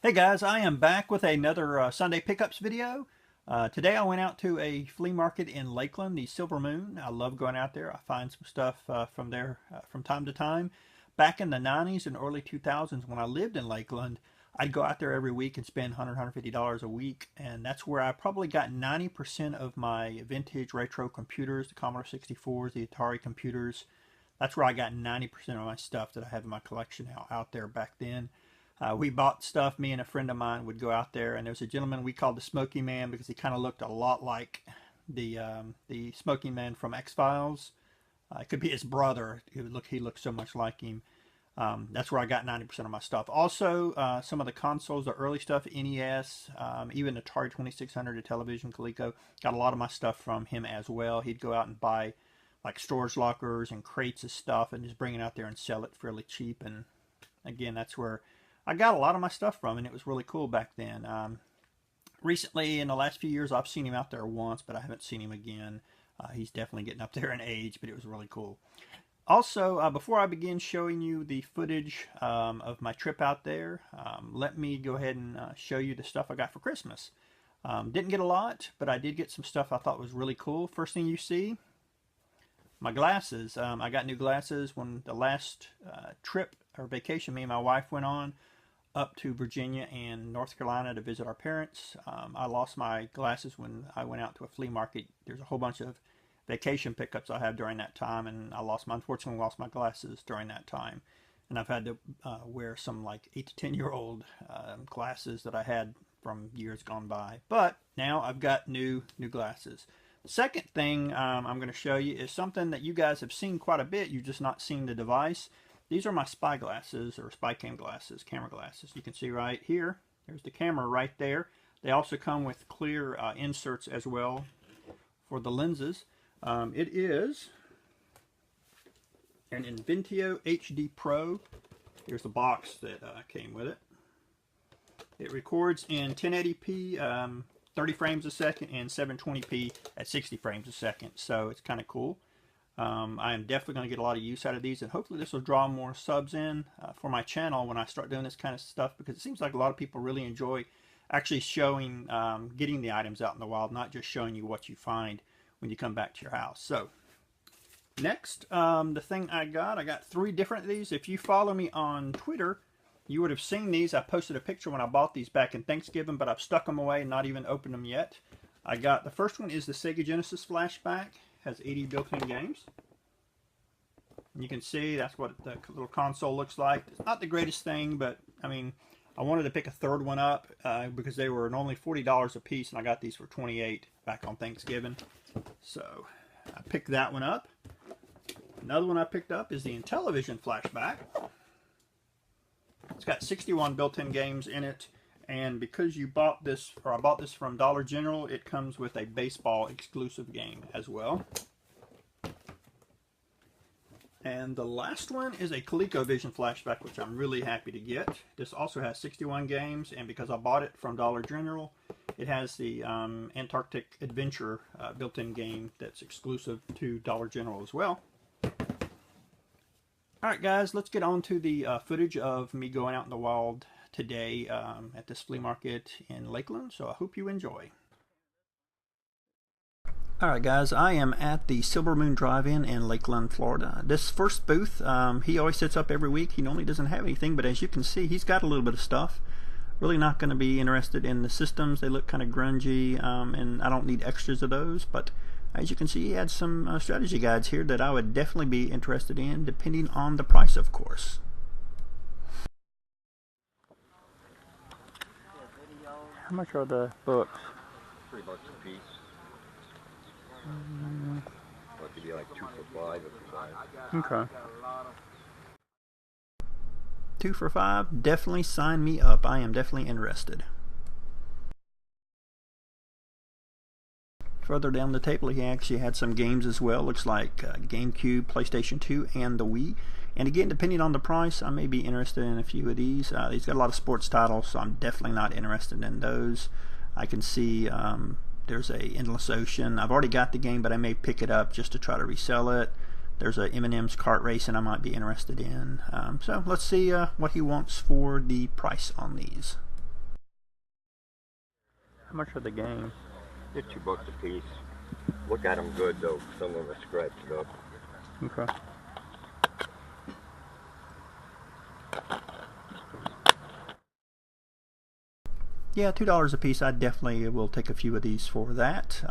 Hey guys, I am back with another Sunday pickups video. Today I went out to a flea market in Lakeland, the Silvermoon. I love going out there. I find some stuff from there from time to time. Back in the 90s and early 2000s when I lived in Lakeland, I'd go out there every week and spend $100, $150 a week. And that's where I probably got 90% of my vintage retro computers, the Commodore 64s, the Atari computers. That's where I got 90% of my stuff that I have in my collection out there back then. We bought stuff. Me and a friend of mine would go out there, and there was a gentleman we called the Smoky Man because he kind of looked a lot like the Smoky Man from X-Files. It could be his brother. He looked so much like him. That's where I got 90% of my stuff. Also, some of the consoles, the early stuff, NES, even Atari 2600, a television, Coleco, got a lot of my stuff from him as well. He'd go out and buy like storage lockers and crates of stuff and just bring it out there and sell it fairly cheap. And again, that's where I got a lot of my stuff from, and it was really cool back then. Recently, in the last few years, I've seen him out there once, but I haven't seen him again. He's definitely getting up there in age, but it was really cool. Also, before I begin showing you the footage of my trip out there, let me go ahead and show you the stuff I got for Christmas. Didn't get a lot, but I did get some stuff I thought was really cool. First thing you see, my glasses. I got new glasses when the last trip or vacation me and my wife went on up to Virginia and North Carolina to visit our parents. I lost my glasses when I went out to a flea market. There's a whole bunch of vacation pickups I have during that time, and unfortunately lost my glasses during that time. And I've had to wear some like 8 to 10 year old glasses that I had from years gone by. But now I've got new glasses. The second thing I'm going to show you is something that you guys have seen quite a bit. You've just not seen the device. These are my spy glasses, or spy cam glasses, camera glasses. You can see right here, there's the camera right there. They also come with clear inserts as well for the lenses. It is an Inventio HD Pro. Here's the box that came with it. It records in 1080p, 30 frames a second, and 720p at 60 frames a second. So it's kind of cool. I am definitely going to get a lot of use out of these, and hopefully this will draw more subs in for my channel when I start doing this kind of stuff, because it seems like a lot of people really enjoy actually showing, getting the items out in the wild, not just showing you what you find when you come back to your house. So next, the thing I got 3 different of these. If you follow me on Twitter, you would have seen these. I posted a picture when I bought these back in Thanksgiving, but I've stuck them away and not even opened them yet. The first one is the Sega Genesis Flashback. Has 80 built-in games. And you can see that's what the little console looks like. It's not the greatest thing, but I mean, I wanted to pick a third one up because they were only $40 a piece, and I got these for $28 back on Thanksgiving. So I picked that one up. Another one I picked up is the Intellivision Flashback. It's got 61 built-in games in it. And because you bought this, or I bought this from Dollar General, it comes with a baseball exclusive game as well. And the last one is a ColecoVision Flashback, which I'm really happy to get. This also has 61 games, and because I bought it from Dollar General, it has the Antarctic Adventure built-in game that's exclusive to Dollar General as well. Alright guys, let's get on to the footage of me going out in the wild today at this flea market in Lakeland, so I hope you enjoy. Alright guys, I am at the Silvermoon Drive-In in Lakeland, Florida. This first booth, he always sets up every week. He normally doesn't have anything, but as you can see, he's got a little bit of stuff. Really not going to be interested in the systems. They look kind of grungy, and I don't need extras of those, but as you can see, he had some strategy guides here that I would definitely be interested in, depending on the price, of course. How much are the books? $3 a piece. Or it could be like 2 for $5 or $5. Okay. 2 for $5. Definitely sign me up. I am definitely interested. Further down the table, he actually had some games as well. Looks like GameCube, PlayStation 2, and the Wii. And again, depending on the price, I may be interested in a few of these. He's got a lot of sports titles, so I'm definitely not interested in those. I can see there's a Endless Ocean. I've already got the game, but I may pick it up just to try to resell it. There's a M&M's kart racing I might be interested in. So let's see what he wants for the price on these. How much are the games? They're $2 a piece. Look at them good though. Some of them are scratched up. Okay. Yeah, $2 a piece. I definitely will take a few of these for that.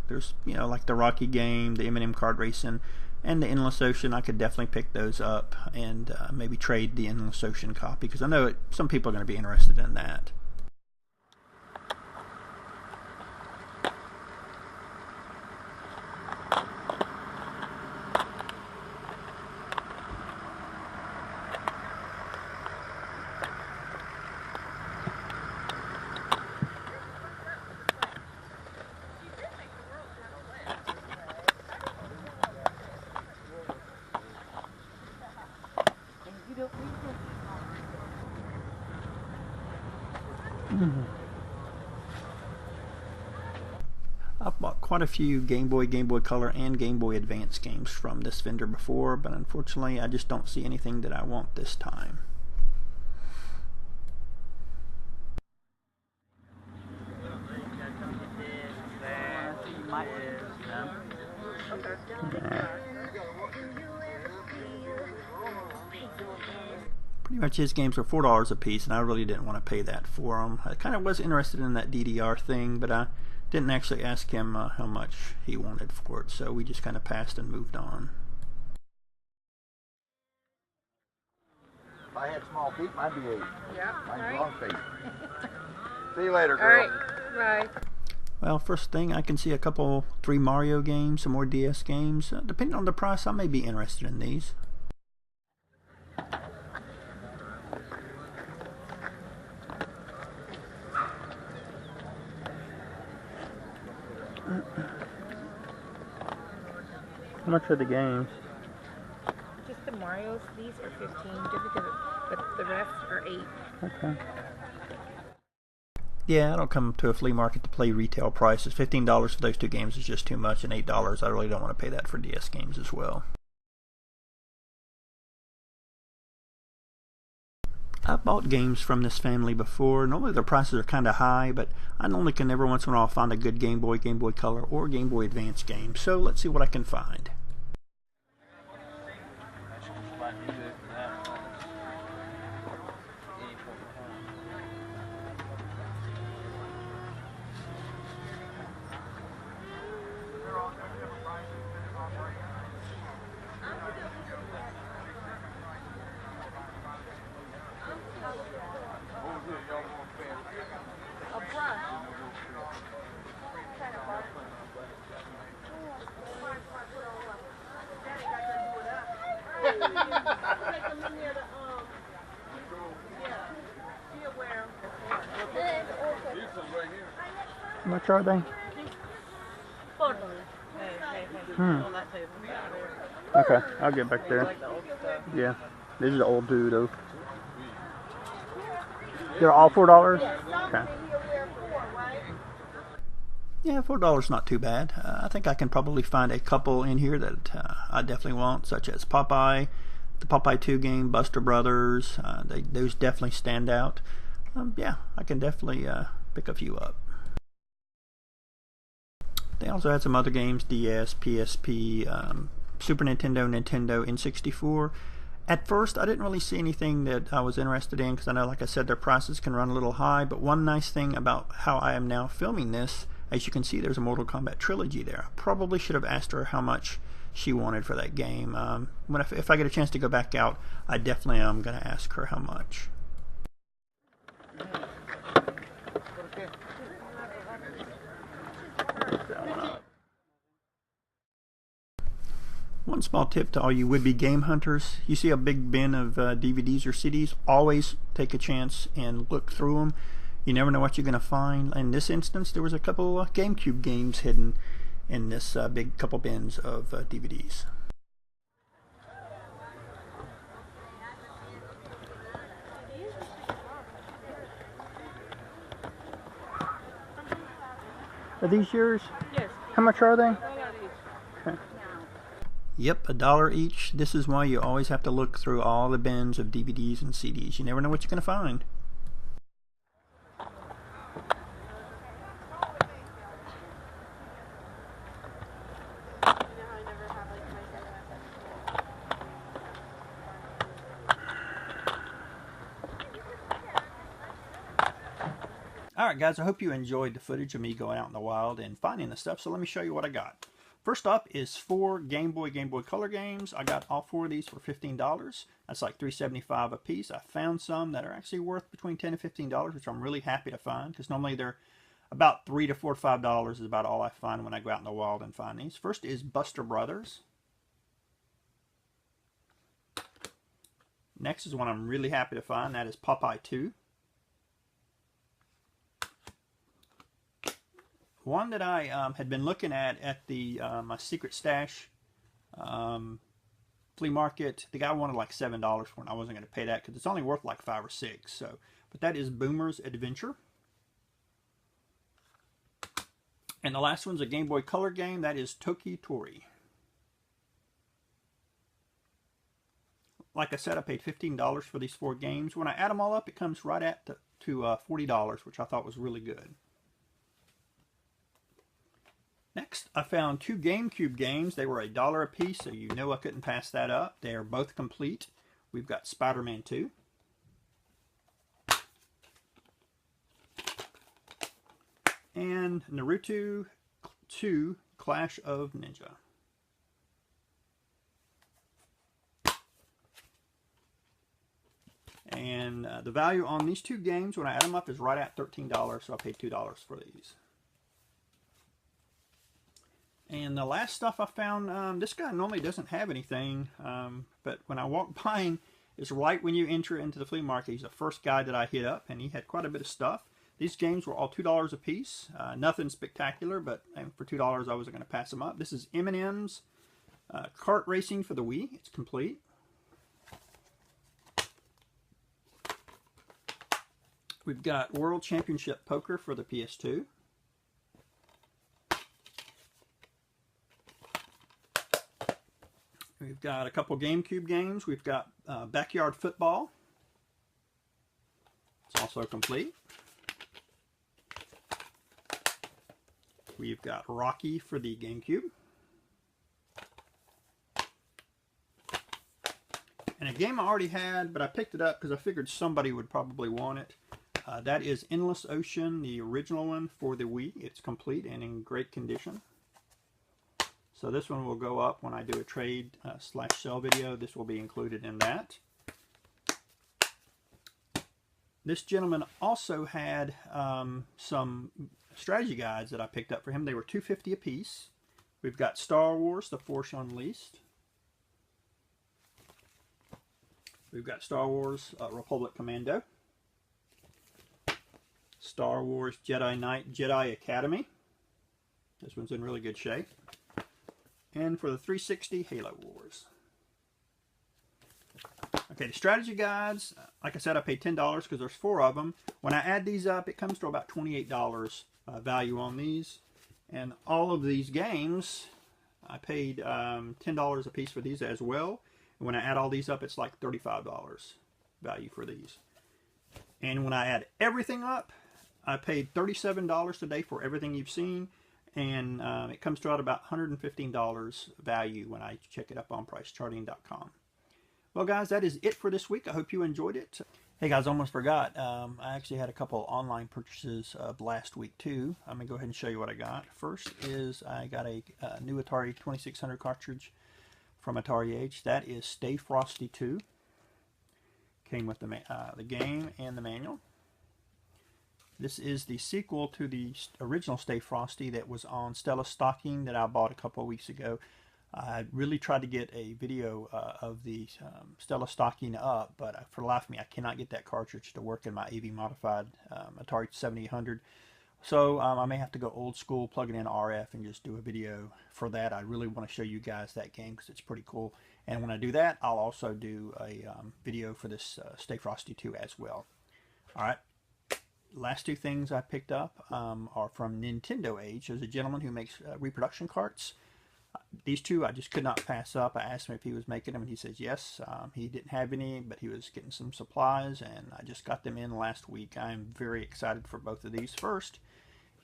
There's, you know, like the Rocky game, the M&M Kart Racing, and the Endless Ocean. I could definitely pick those up and maybe trade the Endless Ocean copy, because I know some people are going to be interested in that. I've bought quite a few Game Boy, Game Boy Color, and Game Boy Advance games from this vendor before, but unfortunately I just don't see anything that I want this time. Pretty much his games are $4 a piece, and I really didn't want to pay that for them. I kind of was interested in that DDR thing, but I didn't actually ask him how much he wanted for it, so we just kind of passed and moved on. If I had small feet, mine'd be 8. Yeah. Mine's long feet. See you later, All girl. right. Bye. Well, first thing, I can see a couple 3 Mario games, some more DS games. Depending on the price, I may be interested in these. How much are the games? Just the Marios, these are 15, just because, but the rest are 8. Okay. Yeah, I don't come to a flea market to play retail prices. $15 for those 2 games is just too much, and $8, I really don't want to pay that for DS games as well. I've bought games from this family before. Normally their prices are kind of high, but I normally can every once in a while find a good Game Boy, Game Boy Color, or Game Boy Advance game. So let's see what I can find. How much are they? Okay, I'll get back there. Yeah, this is the old dude though. They're all $4? Okay. Yeah, $4 not too bad. I think I can probably find a couple in here that I definitely want, such as Popeye, the Popeye 2 game, Buster Brothers. Those definitely stand out. Yeah, I can definitely pick a few up. They also had some other games, DS, PSP, Super Nintendo, Nintendo, N64. At first, I didn't really see anything that I was interested in, because I know, like I said, their prices can run a little high. But one nice thing about how I am now filming this, as you can see, there's a Mortal Kombat trilogy there. I probably should have asked her how much she wanted for that game. If I get a chance to go back out, I definitely am going to ask her how much. One small tip to all you would-be game hunters: you see a big bin of DVDs or CDs, always take a chance and look through them. You never know what you're going to find. In this instance, there was a couple GameCube games hidden in this big couple bins of DVDs. Are these yours? Yes. How much are they? All of these. Okay. Yep, $1 each. This is why you always have to look through all the bins of DVDs and CDs. You never know what you're going to find. Alright guys, I hope you enjoyed the footage of me going out in the wild and finding the stuff, so let me show you what I got. First up is 4 Game Boy Color games. I got all 4 of these for $15. That's like $3.75 a piece. I found some that are actually worth between $10 and $15, which I'm really happy to find, because normally they're about $3 to $4 to $5 is about all I find when I go out in the wild and find these. First is Buster Brothers. Next is one I'm really happy to find. That is Popeye 2. One that I had been looking at the my secret stash flea market. The guy wanted like $7 for it. I wasn't going to pay that because it's only worth like $5 or $6. So, but that is Boomer's Adventure. And the last one's a Game Boy Color game. That is Toki Tori. Like I said, I paid $15 for these 4 games. When I add them all up, it comes right at to $40, which I thought was really good. Next, I found 2 GameCube games. They were $1 a piece, so you know I couldn't pass that up. They are both complete. We've got Spider-Man 2. And Naruto 2 Clash of Ninja. And the value on these 2 games, when I add them up, is right at $13, so I paid $2 for these. And the last stuff I found, this guy normally doesn't have anything, but when I walked by him, it's right when you enter into the flea market. He's the first guy that I hit up, and he had quite a bit of stuff. These games were all $2 a piece. Nothing spectacular, but for $2 I wasn't going to pass them up. This is M&M's Kart Racing for the Wii. It's complete. We've got World Championship Poker for the PS2. We've got a couple GameCube games. We've got Backyard Football. It's also complete. We've got Rocky for the GameCube. And a game I already had, but I picked it up because I figured somebody would probably want it. That is Endless Ocean, the original one for the Wii. It's complete and in great condition. So this one will go up when I do a trade / sell video. This will be included in that. This gentleman also had some strategy guides that I picked up for him. They were $2.50 a piece. We've got Star Wars: The Force Unleashed. We've got Star Wars Republic Commando. Star Wars Jedi Knight Jedi Academy. This one's in really good shape. And for the 360, Halo Wars. Okay, the strategy guides, like I said, I paid $10 because there's 4 of them. When I add these up, it comes to about $28 value on these. And all of these games, I paid $10 a piece for these as well. And when I add all these up, it's like $35 value for these. And when I add everything up, I paid $37 today for everything you've seen. And it comes to about $115 value when I check it up on pricecharting.com. Well guys, that is it for this week. I hope you enjoyed it. Hey guys, almost forgot. I actually had a couple online purchases last week too. I'm going to go ahead and show you what I got. First is I got a new Atari 2600 cartridge from Atari Age. That is Stay Frosty 2. Came with the game and the manual. This is the sequel to the original Stay Frosty that was on Stella Stocking that I bought a couple of weeks ago. I really tried to get a video of the Stella Stocking up, but for the life of me, I cannot get that cartridge to work in my AV modified Atari 7800. So I may have to go old school, plug it in RF, and just do a video for that. I really want to show you guys that game because it's pretty cool. And when I do that, I'll also do a video for this Stay Frosty 2 as well. All right. Last 2 things I picked up are from Nintendo Age. There's a gentleman who makes reproduction carts. These 2 I just could not pass up. I asked him if he was making them, and he says yes. He didn't have any, but he was getting some supplies, and I just got them in last week. I'm very excited for both of these. First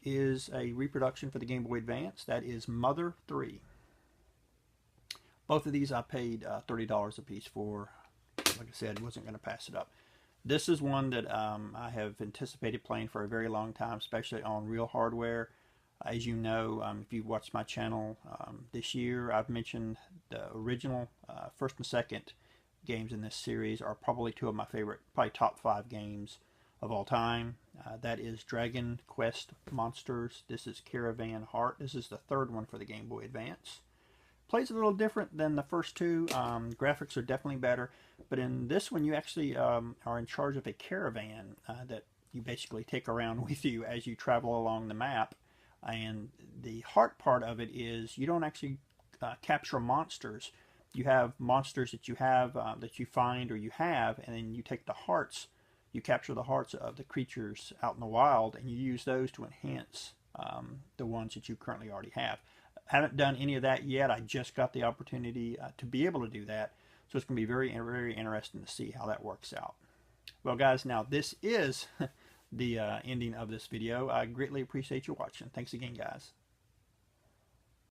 is a reproduction for the Game Boy Advance. That is Mother 3. Both of these I paid $30 a piece for. Like I said, wasn't going to pass it up. This is one that I have anticipated playing for a very long time, especially on real hardware. As you know, if you've watched my channel this year, I've mentioned the original first and second games in this series are probably two of my favorite, probably top 5 games of all time. That is Dragon Quest Monsters. This is Caravan Heart. This is the third one for the Game Boy Advance. Plays a little different than the first two. Graphics are definitely better, but in this one you actually are in charge of a caravan that you basically take around with you as you travel along the map. And the heart part of it is you don't actually capture monsters. You have monsters that you have that you find or you have, and then you take the hearts. You capture the hearts of the creatures out in the wild, and you use those to enhance the ones that you currently already have. Haven't done any of that yet. I just got the opportunity to be able to do that, so it's going to be very, very interesting to see how that works out. Well, guys, now this is the ending of this video. I greatly appreciate you watching. Thanks again, guys.